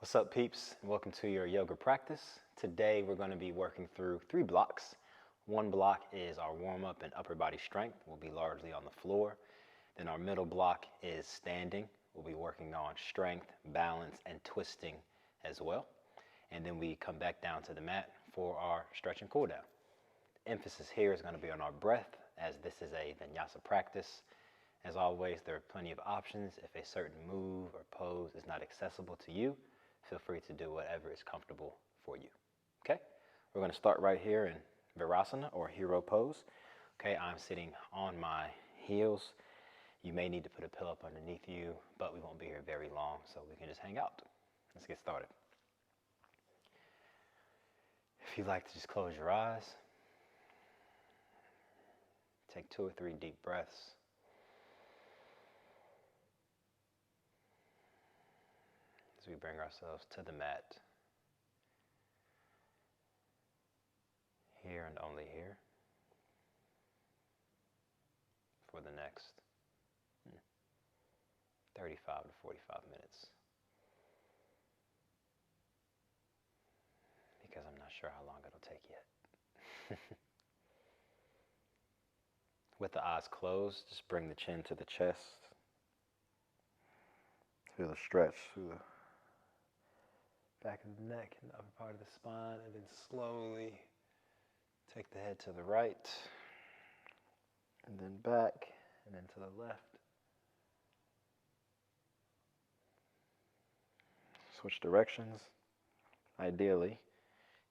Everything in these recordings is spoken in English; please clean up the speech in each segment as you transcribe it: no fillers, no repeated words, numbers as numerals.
What's up, peeps? Welcome to your yoga practice. Today we're going to be working through 3 blocks. One block is our warm-up and upper body strength. We'll be largely on the floor. Then our middle block is standing. We'll be working on strength, balance, and twisting as well. And then we come back down to the mat for our stretch and cool down. Emphasis here is going to be on our breath, as this is a vinyasa practice. As always, there are plenty of options. If a certain move or pose is not accessible to you, feel free to do whatever is comfortable for you. Okay, we're going to start right here in Virasana or hero pose. Okay, I'm sitting on my heels. You may need to put a pillow up underneath you, but we won't be here very long, so we can just hang out. Let's get started. If you'd like to just close your eyes, take 2 or 3 deep breaths. As we bring ourselves to the mat, here and only here, for the next 35 to 45 minutes, because I'm not sure how long it'll take yet. With the eyes closed, just bring the chin to the chest. Feel the stretch through the back of the neck and the upper part of the spine, and then slowly take the head to the right, and then back, and then to the left. Switch directions. Ideally,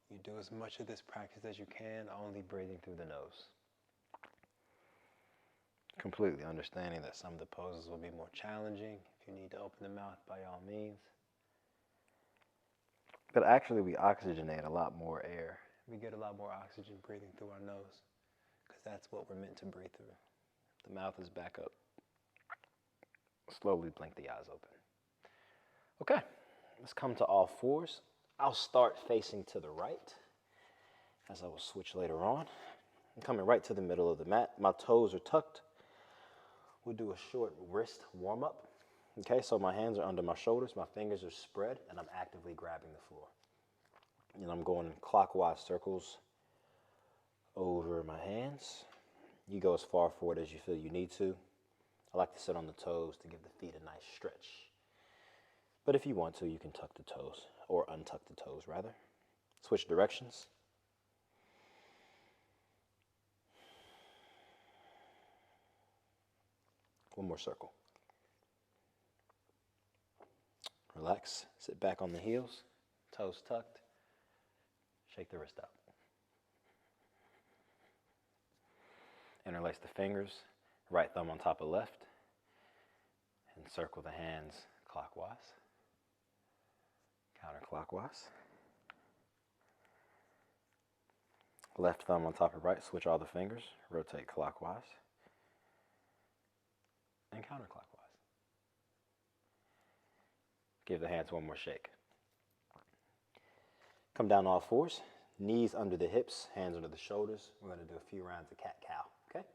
you do as much of this practice as you can, only breathing through the nose. Completely understanding that some of the poses will be more challenging. If you need to open the mouth, by all means. But actually, we oxygenate a lot more air. We get a lot more oxygen breathing through our nose, because that's what we're meant to breathe through. The mouth is back up. Slowly blink the eyes open. Okay, let's come to all fours. I'll start facing to the right, as I will switch later on. I'm coming right to the middle of the mat. My toes are tucked. We'll do a short wrist warm-up. Okay, so my hands are under my shoulders, my fingers are spread, and I'm actively grabbing the floor. And I'm going in clockwise circles over my hands. You go as far forward as you feel you need to. I like to sit on the toes to give the feet a nice stretch. But if you want to, you can tuck the toes, or untuck the toes rather. Switch directions. One more circle. Relax, sit back on the heels, toes tucked, shake the wrist out. Interlace the fingers, right thumb on top of left, and circle the hands clockwise, counterclockwise. Left thumb on top of right, switch all the fingers, rotate clockwise and counterclockwise. Give the hands one more shake. Come down all fours, knees under the hips, hands under the shoulders. We're going to do a few rounds of cat-cow, okay?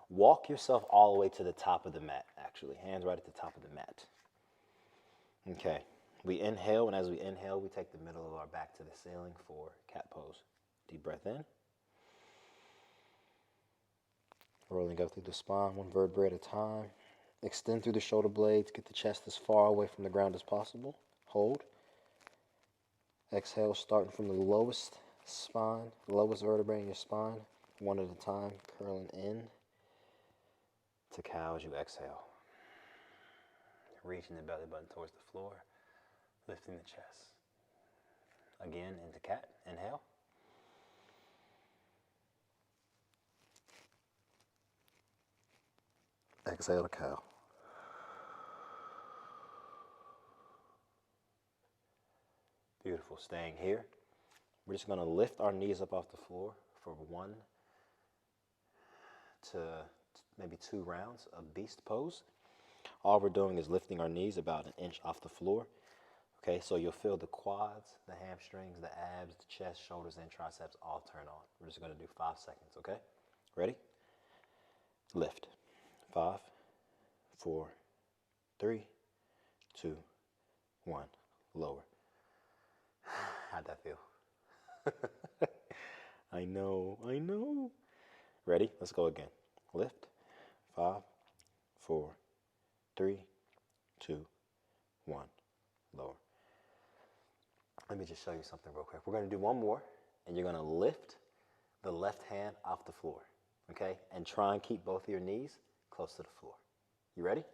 Walk yourself all the way to the top of the mat, actually. Hands right at the top of the mat. Okay, we inhale, and as we inhale, we take the middle of our back to the ceiling for cat pose. Deep breath in. Rolling up through the spine, one vertebrae at a time. Extend through the shoulder blades, get the chest as far away from the ground as possible. Hold. Exhale, starting from the lowest spine, lowest vertebrae in your spine, one at a time, curling in to cow as you exhale. Reaching the belly button towards the floor, lifting the chest. Again, into cat, inhale. Exhale to cow. Beautiful, staying here. We're just going to lift our knees up off the floor for 1 to maybe 2 rounds of beast pose. All we're doing is lifting our knees about 1 inch off the floor. Okay, so you'll feel the quads, the hamstrings, the abs, the chest, shoulders, and triceps all turn on. We're just going to do 5 seconds, okay? Ready? Lift. 5, 4, 3, 2, 1. lower. How'd that feel? I know, I know. Ready? Let's go again. Lift. 5, 4, 3, 2, 1. Lower. Let me just show you something real quick. We're going to do one more, and you're going to lift the left hand off the floor, okay? And try and keep both of your knees close to the floor. You ready?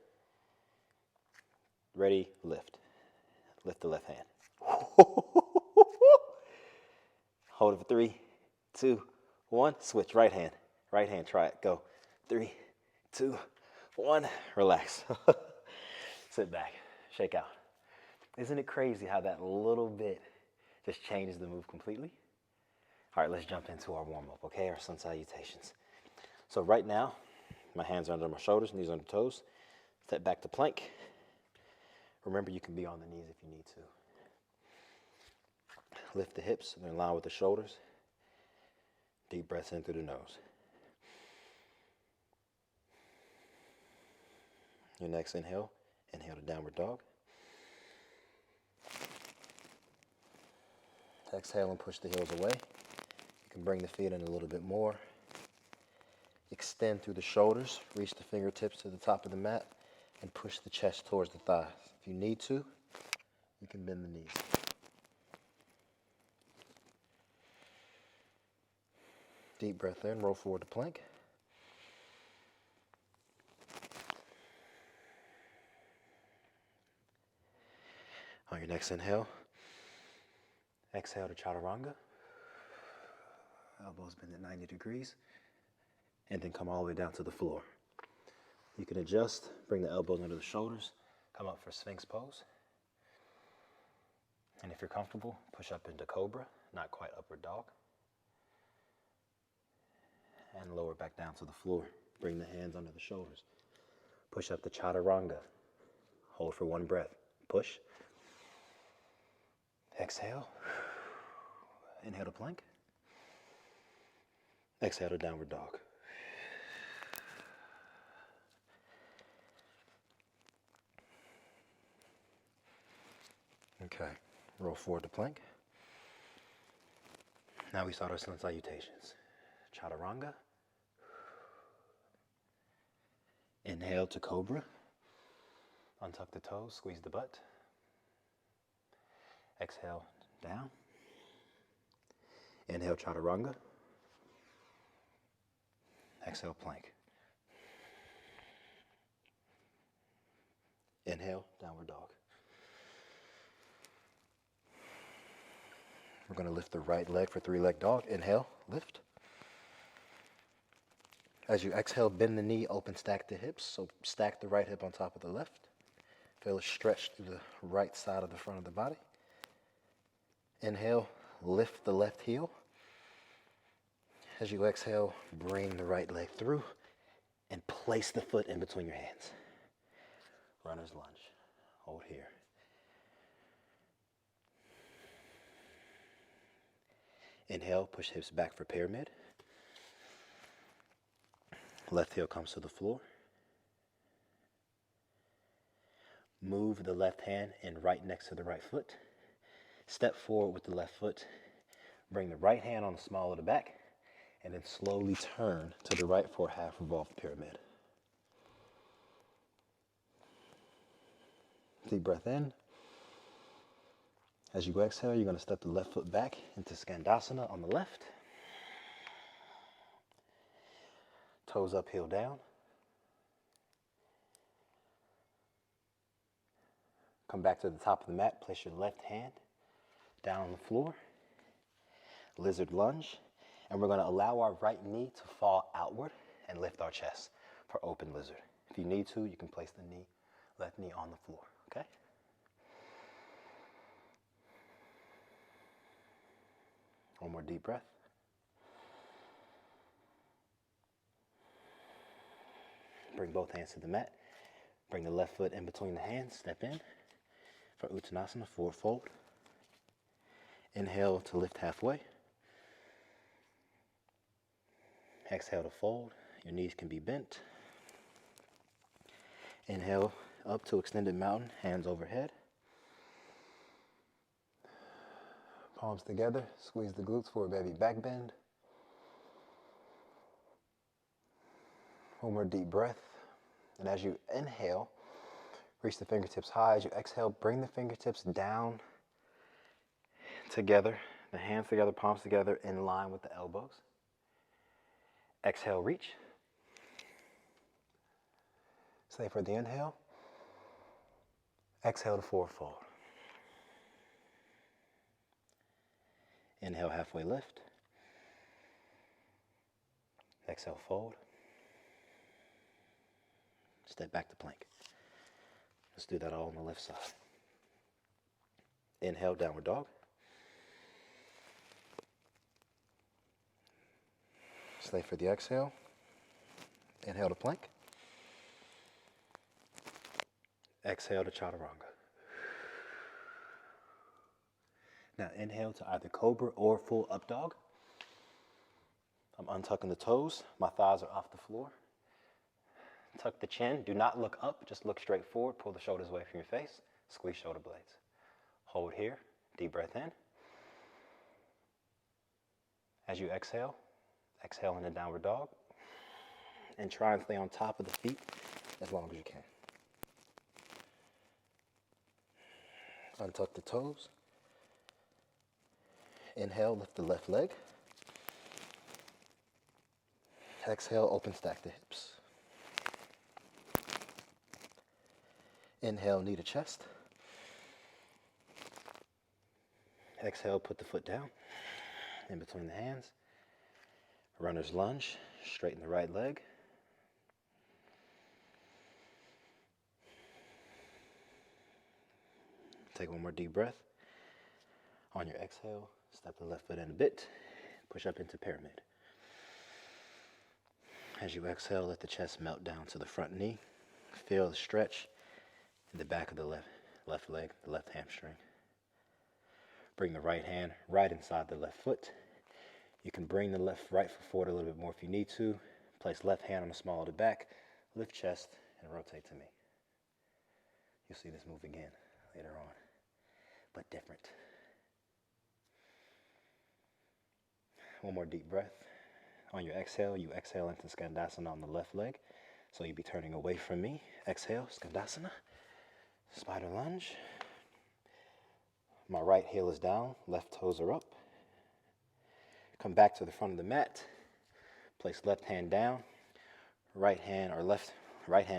Ready, lift. Lift the left hand. Hold it for 3, 2, 1. Switch, right hand. Right hand, try it. Go. 3, 2, 1. Relax. Sit back. Shake out. Isn't it crazy how that little bit just changes the move completely? All right, let's jump into our warm-up, okay? Our sun salutations. So right now, my hands are under my shoulders, knees under toes. Step back to plank. Remember, you can be on the knees if you need to. Lift the hips, they're in line with the shoulders. Deep breaths in through the nose. Your next inhale, inhale to downward dog. Exhale and push the heels away. You can bring the feet in a little bit more. Extend through the shoulders, reach the fingertips to the top of the mat, and push the chest towards the thighs. If you need to, you can bend the knees. Deep breath in, roll forward to plank. On your next inhale, exhale to chaturanga. Elbows bend at 90 degrees. And then come all the way down to the floor. You can adjust, bring the elbows under the shoulders, come up for Sphinx pose. And if you're comfortable, push up into cobra, not quite upward dog. And lower back down to the floor. Bring the hands under the shoulders. Push up to chaturanga. Hold for 1 breath. Push. Exhale. Inhale to plank. Exhale to downward dog. Okay, roll forward to plank. Now we start our sun salutations. Chaturanga. Inhale to cobra. Untuck the toes, squeeze the butt. Exhale down. Inhale chaturanga. Exhale plank. Inhale downward dog. We're going to lift the right leg for 3-leg dog. Inhale, lift. As you exhale, bend the knee, open, stack the hips. So stack the right hip on top of the left. Feel it stretch through the right side of the front of the body. Inhale, lift the left heel. As you exhale, bring the right leg through and place the foot in between your hands. Runner's lunge. Hold here. Inhale, push hips back for pyramid. Left heel comes to the floor. Move the left hand in right next to the right foot. Step forward with the left foot. Bring the right hand on the small of the back. And then slowly turn to the right for a half revolved pyramid. Deep breath in. As you exhale, you're going to step the left foot back into Skandasana on the left. Toes up, heel down. Come back to the top of the mat. Place your left hand down on the floor. Lizard lunge. And we're going to allow our right knee to fall outward and lift our chest for open lizard. If you need to, you can place the left knee on the floor, okay? One more deep breath. Bring both hands to the mat. Bring the left foot in between the hands. Step in for Uttanasana, forward fold. Inhale to lift halfway. Exhale to fold. Your knees can be bent. Inhale up to extended mountain, hands overhead. Palms together, squeeze the glutes for a baby back bend. One more deep breath. And as you inhale, reach the fingertips high. As you exhale, bring the fingertips down together, the hands together, palms together, in line with the elbows. Exhale, reach. Stay for the inhale. Exhale to forward fold. Inhale, halfway lift. Exhale, fold. Step back to plank. Let's do that all on the left side. Inhale, downward dog. Stay for the exhale. Inhale to plank. Exhale to chaturanga. Now inhale to either cobra or full up dog. I'm untucking the toes. My thighs are off the floor. Tuck the chin. Do not look up. Just look straight forward. Pull the shoulders away from your face. Squeeze shoulder blades. Hold here. Deep breath in. As you exhale, exhale in a downward dog. And try and stay on top of the feet as long as you can. Untuck the toes. Inhale, lift the left leg. Exhale, open stack the hips. Inhale, knee to chest. Exhale, put the foot down in between the hands. Runner's lunge, straighten the right leg. Take one more deep breath. On your exhale, step the left foot in a bit. Push up into pyramid. As you exhale, let the chest melt down to the front knee. Feel the stretch in the back of the left leg, the left hamstring. Bring the right hand right inside the left foot. You can bring the right foot forward a little bit more if you need to. Place left hand on the small of the back. Lift chest and rotate to me. You'll see this move again later on, but different. One more deep breath. On your exhale, you exhale into Skandasana on the left leg. So you'll be turning away from me. Exhale, Skandasana. Spider lunge. My right heel is down, left toes are up. Come back to the front of the mat. Place left hand down, right hand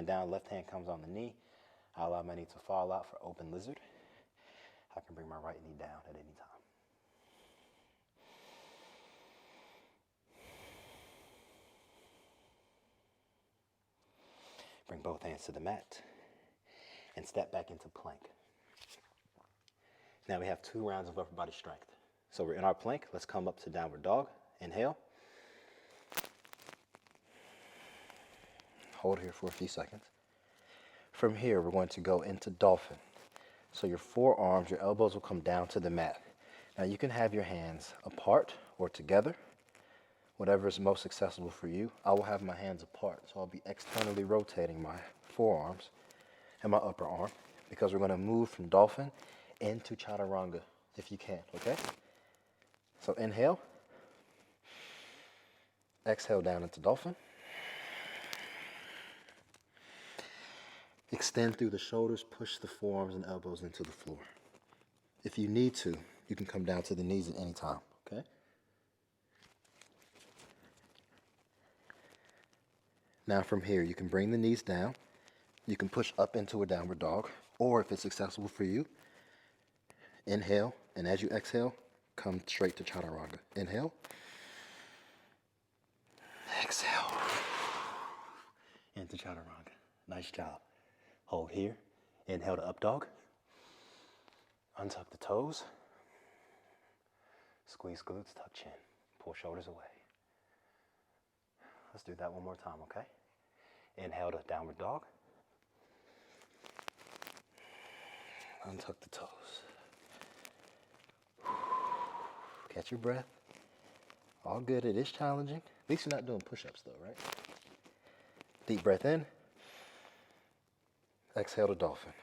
down, left hand comes on the knee. I allow my knee to fall out for open lizard. I can bring my right knee down at any time. Bring both hands to the mat and step back into plank. Now we have 2 rounds of upper body strength. So we're in our plank. Let's come up to downward dog. Inhale. Hold here for a few seconds. From here, we're going to go into dolphin. So your forearms, your elbows will come down to the mat. Now you can have your hands apart or together, whatever is most accessible for you. I will have my hands apart, so I'll be externally rotating my forearms and my upper arm because we're going to move from dolphin into chaturanga if you can, okay? So inhale, exhale down into dolphin. Extend through the shoulders, push the forearms and elbows into the floor. If you need to, you can come down to the knees at any time, okay? Now from here, you can bring the knees down. You can push up into a downward dog, or if it's accessible for you, inhale, and as you exhale, come straight to chaturanga. Inhale. Exhale. Into chaturanga. Nice job. Hold here. Inhale to up dog. Untuck the toes. Squeeze glutes, tuck chin. Pull shoulders away. Let's do that one more time, okay? Inhale to downward dog. Untuck the toes. Catch your breath. All good. It is challenging. At least you're not doing push-ups though, right? Deep breath in. Exhale to dolphin.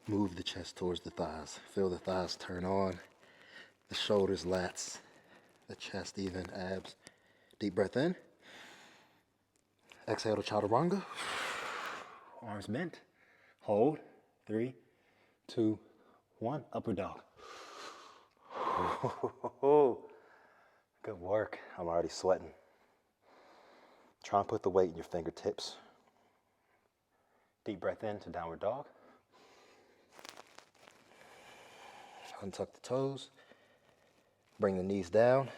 Move the chest towards the thighs. Feel the thighs turn on. The shoulders, lats, the chest even, abs. Deep breath in. Exhale to chaturanga. Arms bent. Hold. 3, 2, 1. Upward dog. Good work. I'm already sweating. Try and put the weight in your fingertips. Deep breath in to downward dog. Untuck the toes. Bring the knees down.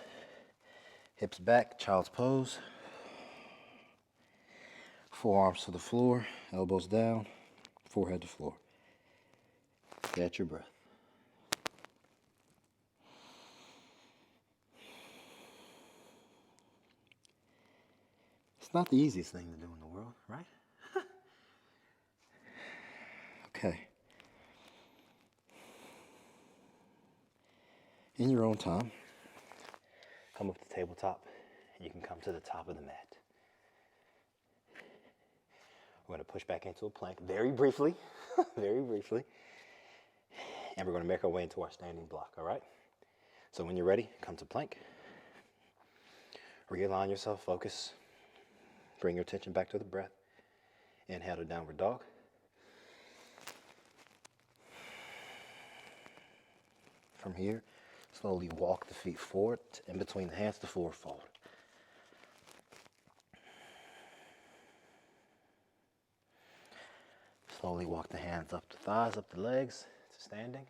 Hips back, child's pose. Forearms to the floor, elbows down, forehead to floor. Catch your breath. It's not the easiest thing to do in the world, right? Okay. In your own time, come up to tabletop, and you can come to the top of the mat. We're going to push back into a plank very briefly, very briefly, and we're going to make our way into our standing block, all right? So when you're ready, come to plank. Realign yourself, focus. Bring your attention back to the breath. Inhale to downward dog. From here, slowly walk the feet forward, in between the hands to forward fold. Slowly walk the hands up the thighs, up the legs to standing.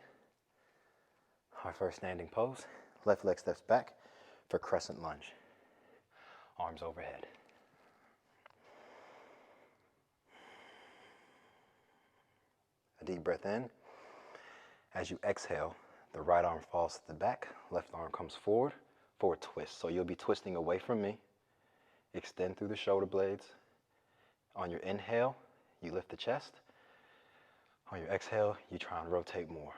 Our first standing pose. Left leg steps back for crescent lunge. Arms overhead. A deep breath in. As you exhale, the right arm falls to the back, left arm comes forward for a twist. So you'll be twisting away from me. Extend through the shoulder blades. On your inhale, you lift the chest. On your exhale, you try and rotate more.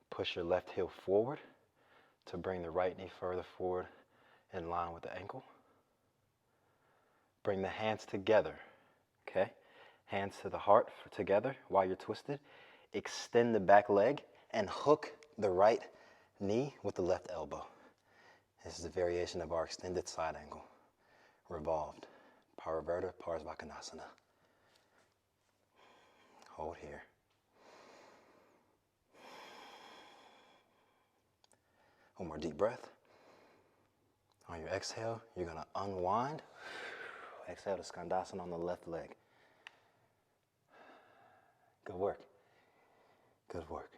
Push your left heel forward to bring the right knee further forward in line with the ankle. Bring the hands together, okay? Hands to the heart together while you're twisted. Extend the back leg and hook the right knee with the left elbow. This is a variation of our extended side angle. Revolved. Parivrtta Parsvakonasana. Hold here. One more deep breath. On your exhale, you're going to unwind. Exhale to Skandasana on the left leg. Good work. Good work.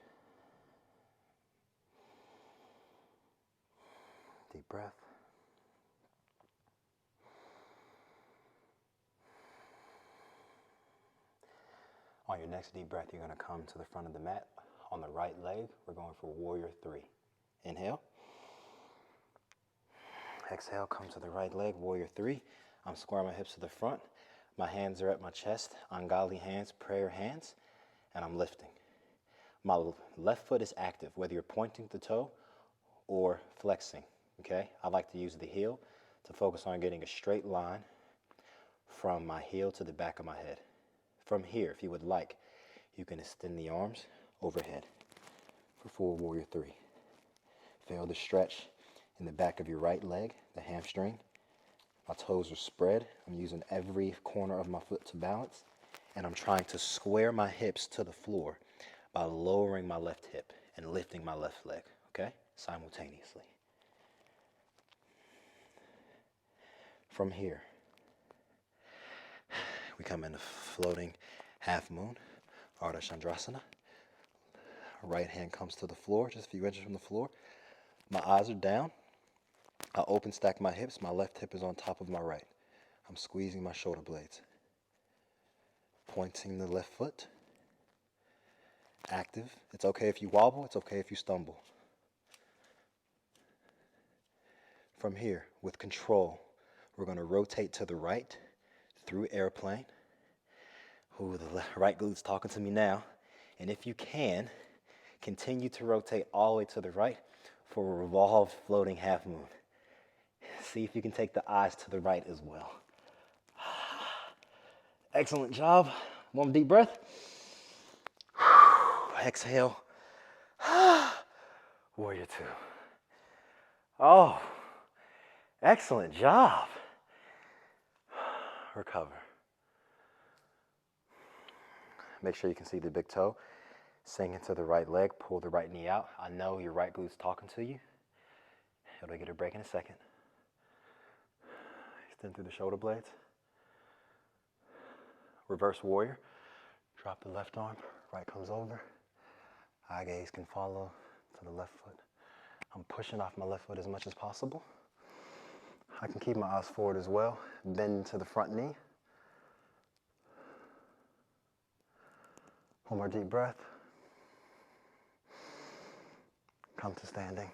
Deep breath. On your next deep breath, you're going to come to the front of the mat. On the right leg, we're going for warrior 3. Inhale. Exhale, come to the right leg, warrior 3. I'm squaring my hips to the front. My hands are at my chest, Angali hands, prayer hands, and I'm lifting. My left foot is active, whether you're pointing the toe or flexing, okay? I like to use the heel to focus on getting a straight line from my heel to the back of my head. From here, if you would like, you can extend the arms overhead for forward warrior 3. Feel the stretch in the back of your right leg, the hamstring. My toes are spread. I'm using every corner of my foot to balance, and I'm trying to square my hips to the floor by lowering my left hip and lifting my left leg, okay? Simultaneously. From here, we come into floating half moon, Ardha Chandrasana. Right hand comes to the floor, just a few inches from the floor. My eyes are down. I open stack my hips. My left hip is on top of my right. I'm squeezing my shoulder blades. Pointing the left foot. Active. It's okay if you wobble. It's okay if you stumble. From here, with control, we're going to rotate to the right through airplane. Ooh, the right glute's talking to me now. And if you can, continue to rotate all the way to the right for a revolved floating half moon. See if you can take the eyes to the right as well. Excellent job. One deep breath. Exhale. Warrior two. Oh, excellent job. Recover. Make sure you can see the big toe. Sink into the right leg, pull the right knee out. I know your right glute's talking to you. It'll get a break in a second. Extend through the shoulder blades. Reverse warrior. Drop the left arm, right comes over. Eye gaze can follow to the left foot. I'm pushing off my left foot as much as possible. I can keep my eyes forward as well. Bend to the front knee. One more deep breath. Come to standing.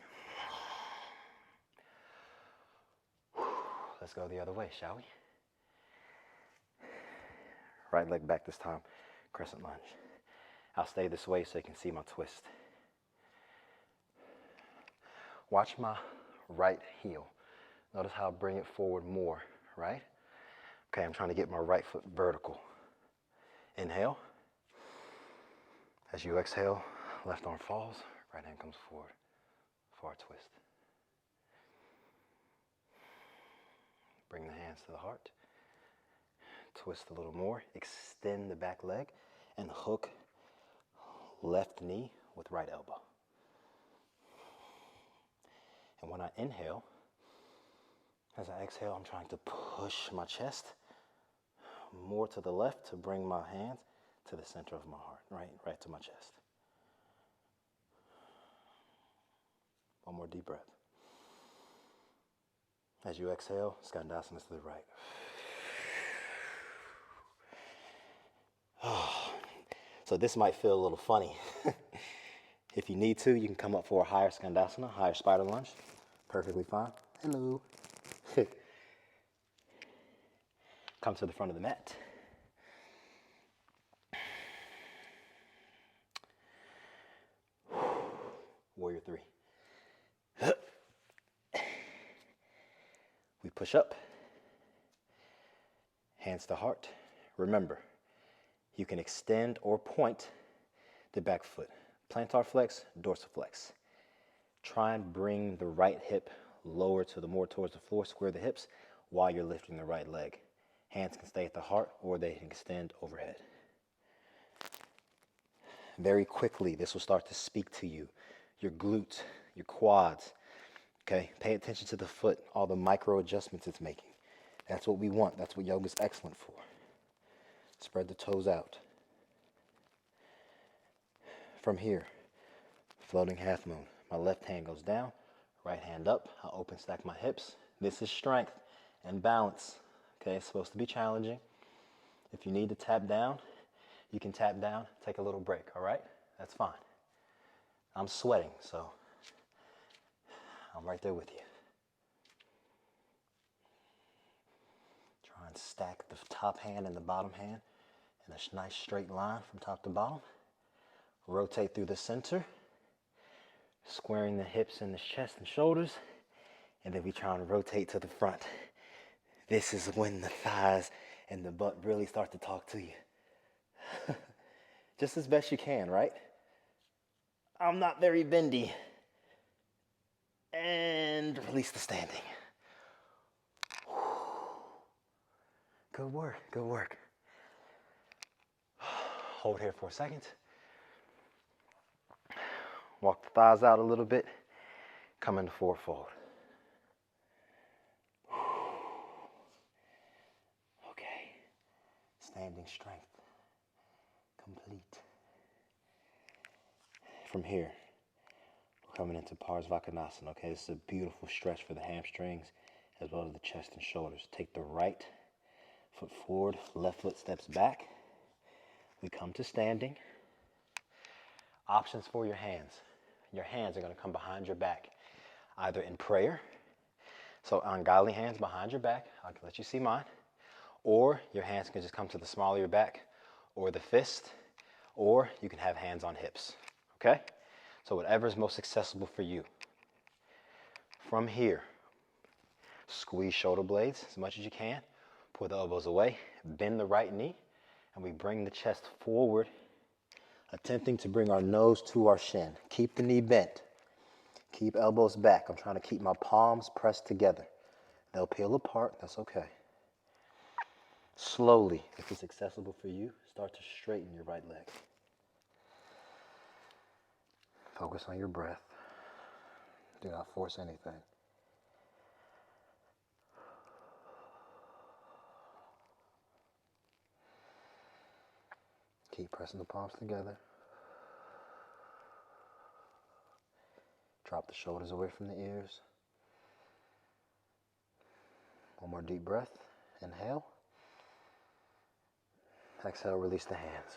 Let's go the other way, shall we? Right leg back this time, crescent lunge. I'll stay this way so you can see my twist. Watch my right heel. Notice how I bring it forward more, right? Okay, I'm trying to get my right foot vertical. Inhale. As you exhale, left arm falls, right hand comes forward for our twist. Bring the hands to the heart. Twist a little more. Extend the back leg and hook left knee with right elbow. And when I inhale, as I exhale, I'm trying to push my chest more to the left to bring my hands to the center of my heart, right to my chest. One more deep breath. As you exhale, Skandasana to the right. So this might feel a little funny. If you need to, you can come up for a higher Skandasana, higher spider lunge. Perfectly fine. Hello. Come to the front of the mat. Warrior three. We push up. Hands to heart. Remember, you can extend or point the back foot. Plantar flex, dorsiflex. Try and bring the right hip lower to the more towards the floor. Square the hips while you're lifting the right leg. Hands can stay at the heart or they can extend overhead. Very quickly, this will start to speak to you. Your glutes, your quads. Okay, pay attention to the foot, all the micro adjustments it's making. That's what we want. That's what yoga's excellent for. Spread the toes out. From here, floating half moon. My left hand goes down, right hand up. I open stack my hips. This is strength and balance. Okay, it's supposed to be challenging. If you need to tap down, you can tap down, take a little break, all right? That's fine. I'm sweating, so I'm right there with you. Try and stack the top hand and the bottom hand in a nice straight line from top to bottom. Rotate through the center, squaring the hips and the chest and shoulders, and then we try and rotate to the front. This is when the thighs and the butt really start to talk to you. Just as best you can, right? I'm not very bendy. And release the standing. Good work, good work. Hold here for a second. Walk the thighs out a little bit. Come into forward fold. Okay. Standing strength. Complete. From here, we're coming into Parsvakonasana. Okay, this is a beautiful stretch for the hamstrings as well as the chest and shoulders. Take the right foot forward, left foot steps back. We come to standing. Options for your hands. Your hands are going to come behind your back, either in prayer. So ungodly hands behind your back. I'll let you see mine. Or your hands can just come to the small of your back or the fist, or you can have hands on hips. Okay? So whatever is most accessible for you. From here, squeeze shoulder blades as much as you can. Pull the elbows away. Bend the right knee. And we bring the chest forward Attempting to bring our nose to our shin. Keep the knee bent. Keep elbows back. I'm trying to keep my palms pressed together. They'll peel apart, that's okay. Slowly, if it's accessible for you, start to straighten your right leg. Focus on your breath. Do not force anything. Keep pressing the palms together. Drop the shoulders away from the ears. One more deep breath. Inhale. Exhale, release the hands.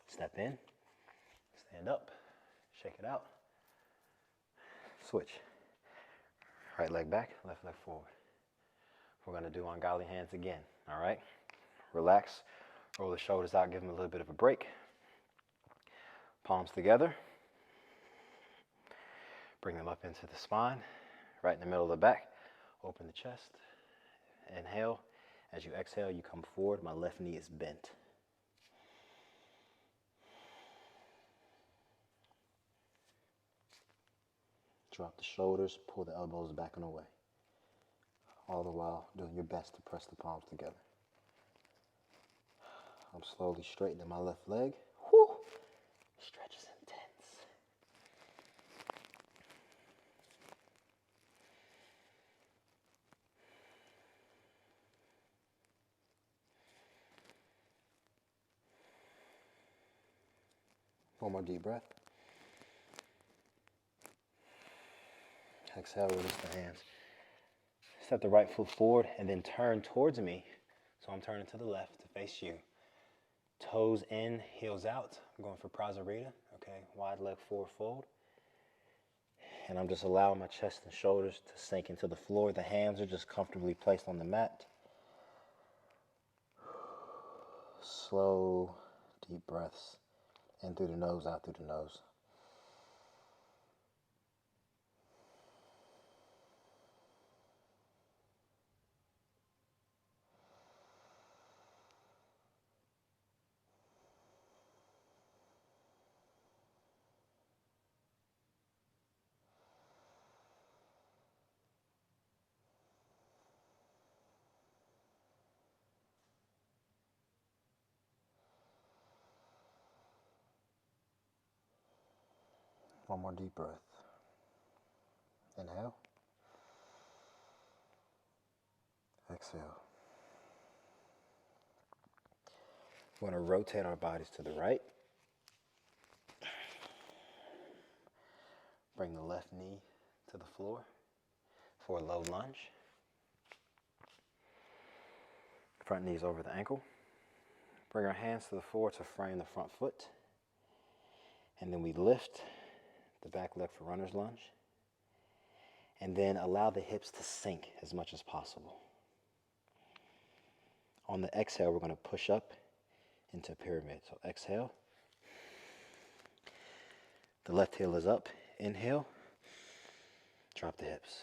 Step in. Stand up. Shake it out. Switch. Right leg back, left leg forward. We're going to do ungodly hands again, all right? Relax. Roll the shoulders out, give them a little bit of a break. Palms together. Bring them up into the spine, right in the middle of the back. Open the chest. Inhale. As you exhale, you come forward. My left knee is bent. Drop the shoulders, pull the elbows back and away. All the while doing your best to press the palms together. I'm slowly straightening my left leg. Whew. Stretch is intense. One more deep breath. Exhale, release the hands. Step the right foot forward and then turn towards me. So I'm turning to the left to face you. Toes in, heels out. I'm going for Prasarita, okay? Wide leg forward fold. And I'm just allowing my chest and shoulders to sink into the floor. The hands are just comfortably placed on the mat. Slow, deep breaths. In through the nose, out through the nose. One more deep breath. Inhale. Exhale. We're going to rotate our bodies to the right. Bring the left knee to the floor for a low lunge. Front knees over the ankle. Bring our hands to the floor to frame the front foot. And then we lift the back leg for runner's lunge. And then allow the hips to sink as much as possible. On the exhale, we're going to push up into a pyramid. So exhale. The left heel is up. Inhale. Drop the hips.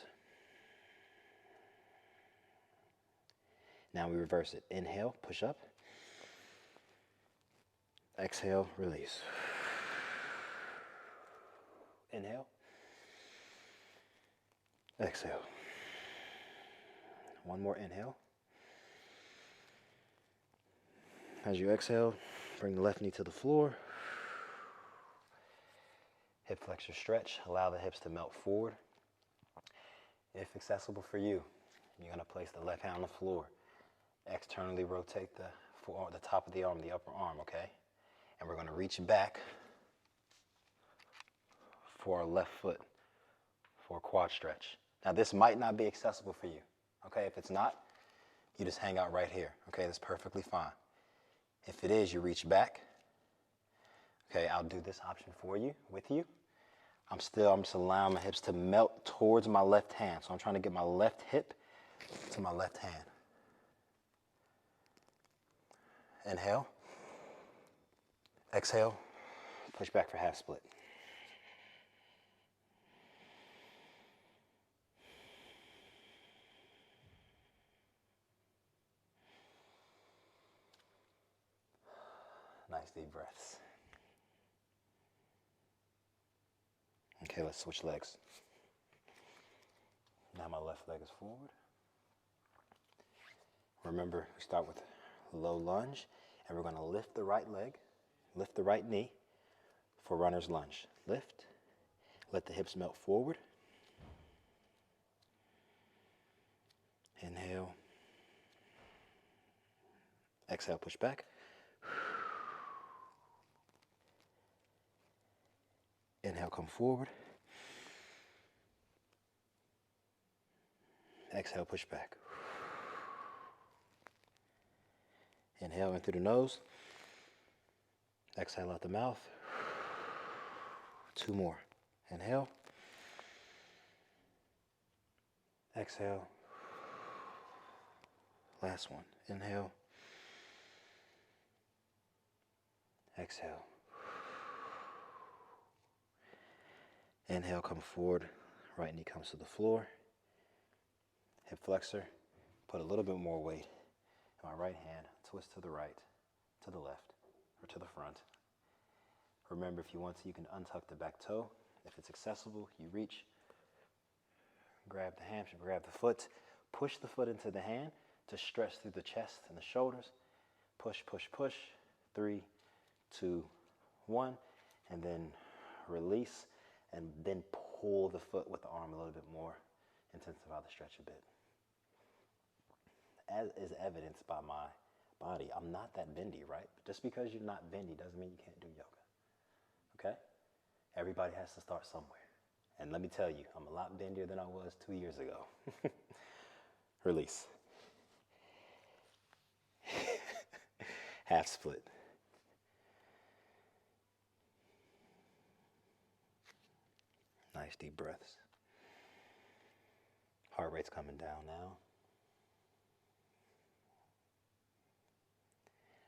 Now we reverse it. Inhale, push up. Exhale, release. Inhale. Exhale. One more inhale. As you exhale, bring the left knee to the floor. Hip flexor stretch. Allow the hips to melt forward. If accessible for you, you're going to place the left hand on the floor. Externally rotate the top of the arm, the upper arm, okay? And we're going to reach back for our left foot for a quad stretch. Now this might not be accessible for you, okay? If it's not, you just hang out right here, okay? That's perfectly fine. If it is, you reach back. Okay, I'll do this option for you, with you. I'm just allowing my hips to melt towards my left hand. So I'm trying to get my left hip to my left hand. Inhale. Exhale. Push back for half split. Nice deep breaths. Okay, let's switch legs. Now my left leg is forward. Remember, we start with low lunge, and we're going to lift the right leg, lift the right knee for runner's lunge. Lift, let the hips melt forward. Inhale. Exhale, push back. Inhale, come forward. Exhale, push back. Inhale in through the nose. Exhale out the mouth. 2 more. Inhale. Exhale. Last one. Inhale. Exhale. Inhale, come forward. Right knee comes to the floor. Hip flexor. Put a little bit more weight in my right hand. Twist to the right, to the left, or to the front. Remember, if you want to, you can untuck the back toe. If it's accessible, you reach. Grab the hamstring, grab the foot. Push the foot into the hand to stretch through the chest and the shoulders. Push, push, push. 3, 2, 1. And then release. And then pull the foot with the arm a little bit more. Intensify the stretch a bit. As is evidenced by my body, I'm not that bendy, right? But just because you're not bendy doesn't mean you can't do yoga. Okay? Everybody has to start somewhere. And let me tell you, I'm a lot bendier than I was 2 years ago. Release. Half split. Nice deep breaths. Heart rate's coming down now.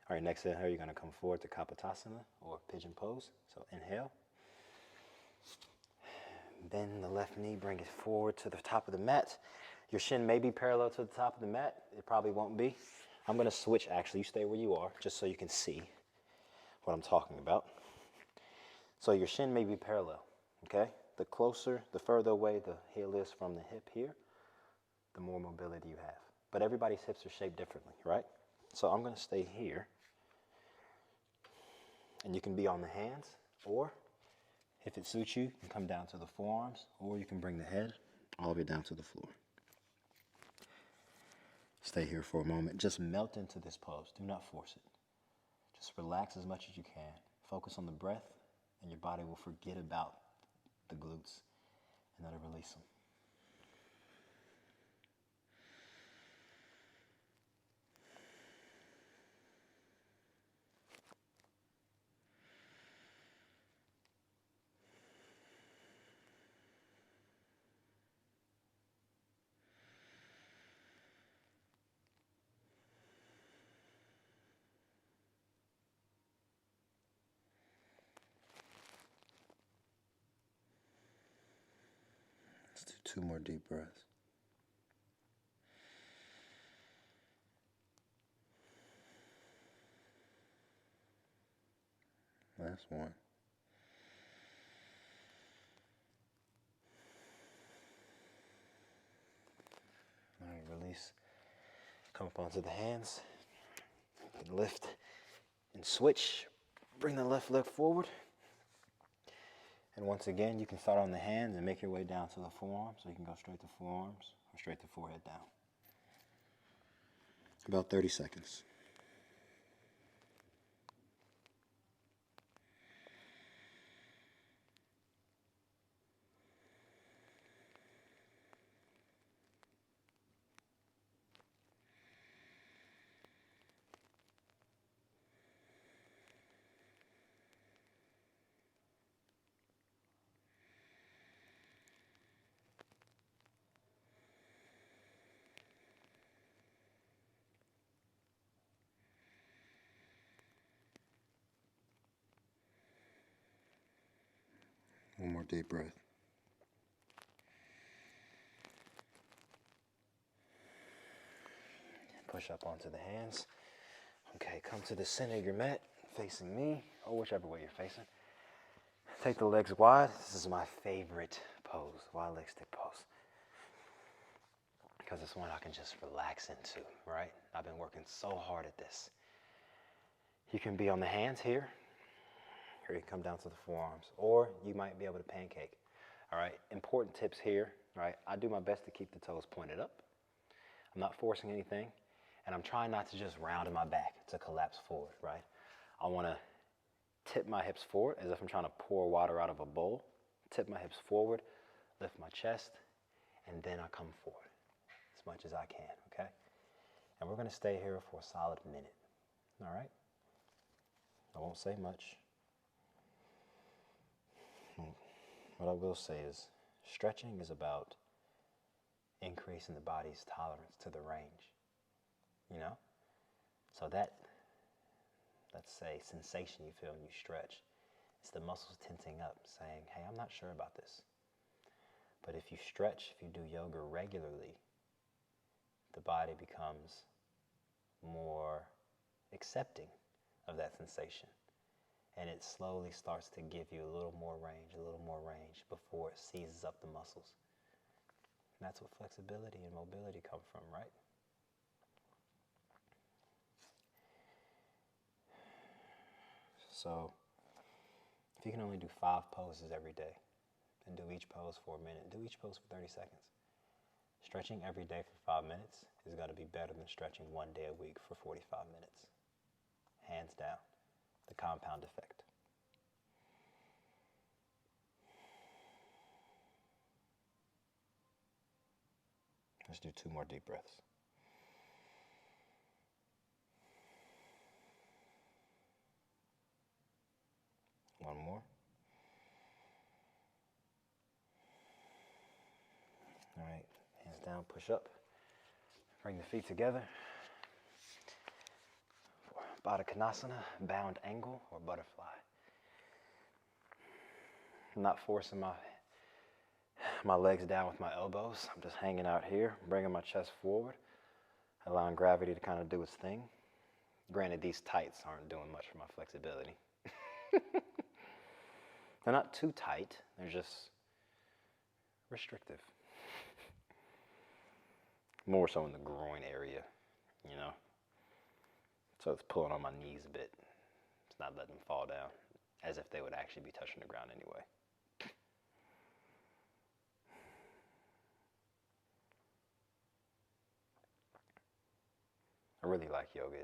All right, next inhale, you're going to come forward to Kapotasana or pigeon pose. So inhale. Bend the left knee, bring it forward to the top of the mat. Your shin may be parallel to the top of the mat. It probably won't be. I'm going to switch, actually. You stay where you are, just so you can see what I'm talking about. So your shin may be parallel, okay? The closer, the further away the heel is from the hip here, the more mobility you have. But everybody's hips are shaped differently, right? So I'm going to stay here. And you can be on the hands, or if it suits you, you can come down to the forearms, or you can bring the head all the way down to the floor. Stay here for a moment. Just melt into this pose. Do not force it. Just relax as much as you can. Focus on the breath, and your body will forget about the glutes, and let it release them. Let's do 2 more deep breaths. Last one. All right, release. Come up onto the hands. You can lift and switch. Bring the left leg forward. And once again, you can start on the hands and make your way down to the forearms. So you can go straight to forearms or straight to forehead down. About 30 seconds. One more deep breath. Push up onto the hands. Okay, come to the center of your mat. facing me, or whichever way you're facing. Take the legs wide. This is my favorite pose, wide leg stick pose. Because it's one I can just relax into, right? I've been working so hard at this. You can be on the hands here, or you can come down to the forearms, or you might be able to pancake. All right, important tips here, right? I do my best to keep the toes pointed up. I'm not forcing anything, and I'm trying not to just round in my back to collapse forward, right? I want to tip my hips forward as if I'm trying to pour water out of a bowl. Tip my hips forward, lift my chest, and then I come forward as much as I can, okay? And we're going to stay here for a solid minute, all right? I won't say much. What I will say is stretching is about increasing the body's tolerance to the range, you know? So that, let's say, sensation you feel when you stretch, it's the muscles tensing up, saying, hey, I'm not sure about this. But if you stretch, if you do yoga regularly, the body becomes more accepting of that sensation. And it slowly starts to give you a little more range before it seizes up the muscles. And that's what flexibility and mobility come from, right? So, if you can only do 5 poses every day, and do each pose for a minute, do each pose for 30 seconds. Stretching every day for 5 minutes is going to be better than stretching 1 day a week for 45 minutes. Hands down. The compound effect. Let's do 2 more deep breaths. One more. All right, hands down, push up. Bring the feet together. Baddha Konasana, bound angle or butterfly. I'm not forcing my legs down with my elbows. I'm just hanging out here, bringing my chest forward, allowing gravity to kind of do its thing. Granted, these tights aren't doing much for my flexibility. They're not too tight, they're just restrictive. More so in the groin area, you know? So it's pulling on my knees a bit. It's not letting them fall down, as if they would actually be touching the ground anyway. I really like yoga.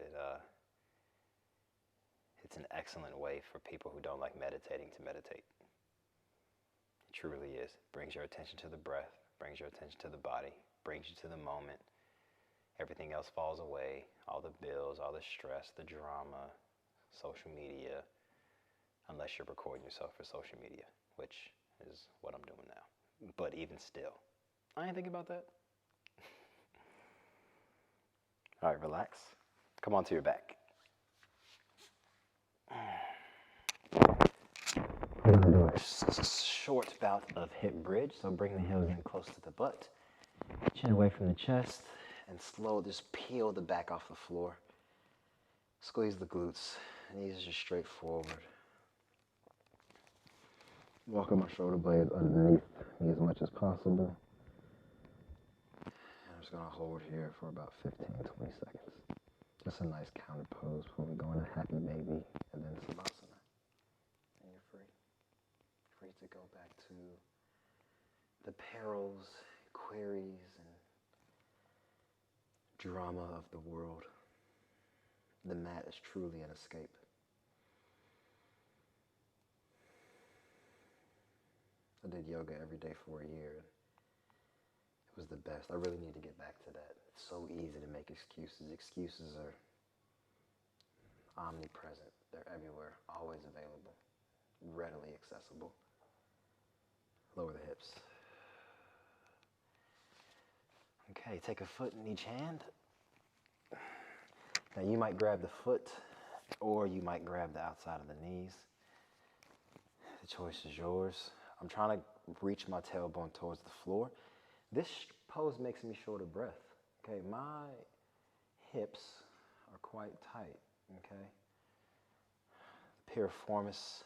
It's an excellent way for people who don't like meditating to meditate. It truly is. It brings your attention to the breath, brings your attention to the body, brings you to the moment. Everything else falls away, all the bills, all the stress, the drama, social media, unless you're recording yourself for social media, which is what I'm doing now. But even still, I ain't thinking about that. All right, relax. Come onto your back. We're going to do a short bout of hip bridge, so bring the heels in close to the butt, chin away from the chest, and slow, just peel the back off the floor. Squeeze the glutes, knees just straight forward. Walking my shoulder blades underneath me as much as possible. I'm just gonna hold here for about 15, 20 seconds. Just a nice counter pose before we go into happy baby and then savasana. And you're free. Free to go back to the perils, queries, and drama of the world. The mat is truly an escape. I did yoga every day for a year. It was the best. I really need to get back to that. It's so easy to make excuses. Excuses are omnipresent. They're everywhere, always available, readily accessible. Lower the hips. Okay, take a foot in each hand. Now you might grab the foot or you might grab the outside of the knees. The choice is yours. I'm trying to reach my tailbone towards the floor. This pose makes me short of breath. Okay, my hips are quite tight, okay? piriformis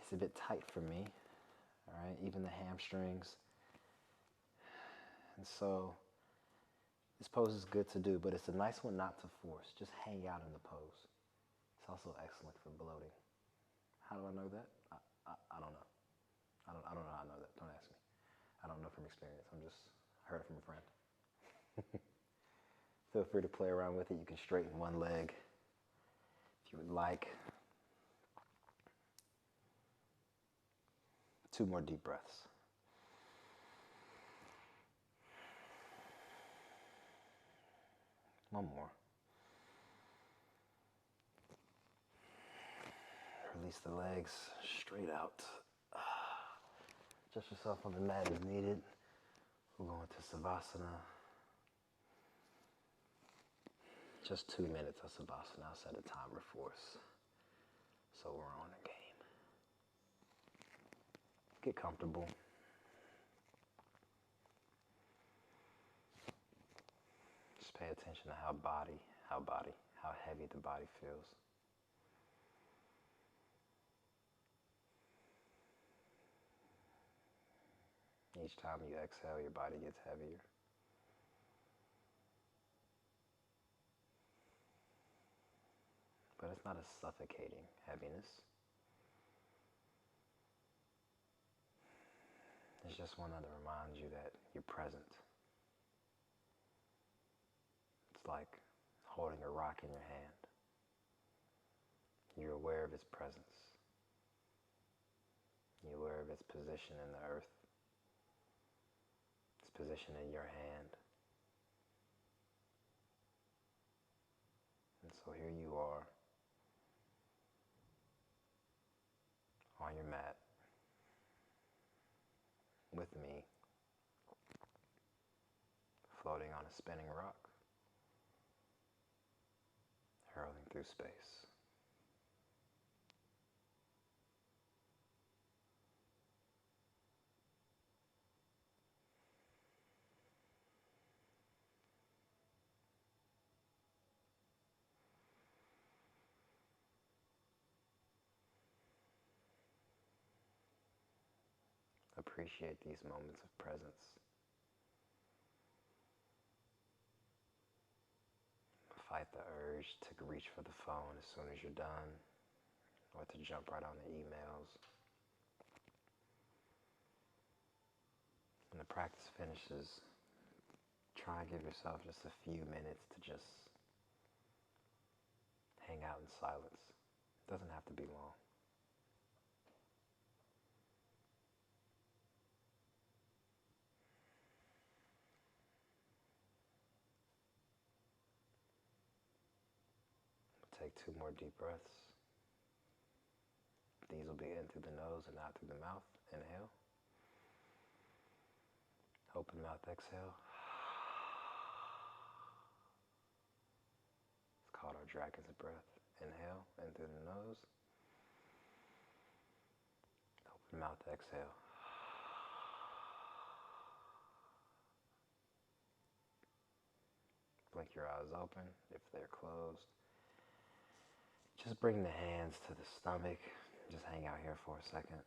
is a bit tight for me, all right, even the hamstrings. And so this pose is good to do, but it's a nice one not to force. Just hang out in the pose. It's also excellent for bloating. How do I know that? I don't know. I don't know how I know that. Don't ask me. I don't know from experience. I heard it from a friend. Feel free to play around with it. You can straighten one leg if you would like. 2 more deep breaths. One more. Release the legs straight out. Adjust yourself on the mat as needed. We're going to Savasana. Just 2 minutes of Savasana. I'll set a timer for us. So we're on the game. Get comfortable. Just pay attention to how heavy the body feels. Each time you exhale, your body gets heavier. But it's not a suffocating heaviness. It's just one that reminds you that you're present. It's like holding a rock in your hand. You're aware of its presence. You're aware of its position in the earth. Its position in your hand. And so here you are on your mat with me, floating on a spinning rock, hurling through space. Appreciate these moments of presence. Fight the urge to reach for the phone as soon as you're done, or to jump right on the emails. When the practice finishes, try and give yourself just a few minutes to just hang out in silence. It doesn't have to be long. Take 2 more deep breaths. These will be in through the nose and out through the mouth. Inhale. Open mouth, exhale. It's called our dragon's breath. Inhale, in through the nose. Open mouth, exhale. Blink your eyes open if they're closed. Just bring the hands to the stomach. Just hang out here for a second.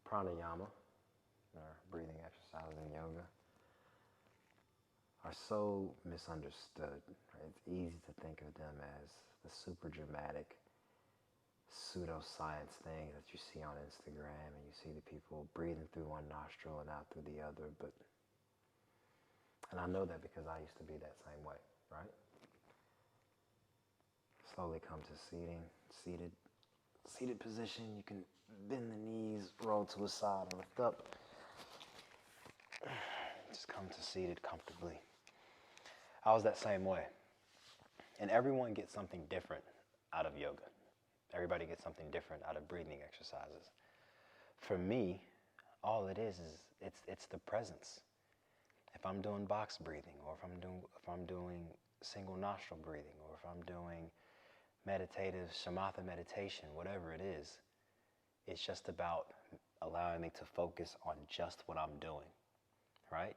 Pranayama, or breathing exercises in yoga, are so misunderstood. Right? It's easy to think of them as the super dramatic pseudoscience thing that you see on Instagram, and you see the people breathing through one nostril and out through the other. And I know that because I used to be that same way, right? Slowly come to seated position. You can bend the knees, roll to the side, or lift up. Just come to seated comfortably. I was that same way. And everyone gets something different out of yoga. Everybody gets something different out of breathing exercises. For me, all it is it's the presence. If I'm doing box breathing, or if I'm doing single nostril breathing, or if I'm doing meditative shamatha meditation, whatever it is, it's just about allowing me to focus on just what I'm doing, right?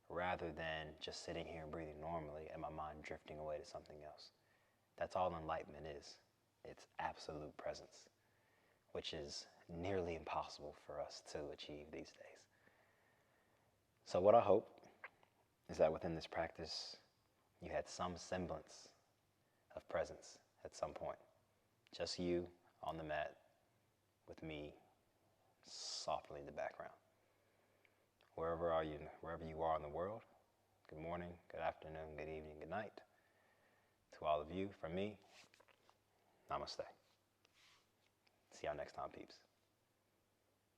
Rather than just sitting here and breathing normally and my mind drifting away to something else. That's all enlightenment is. It's absolute presence, which is nearly impossible for us to achieve these days. So what I hope is that within this practice, you had some semblance of presence at some point. Just you on the mat with me softly in the background. Wherever you are in the world, good morning, good afternoon, good evening, good night. To all of you, from me, namaste. See y'all next time, peeps.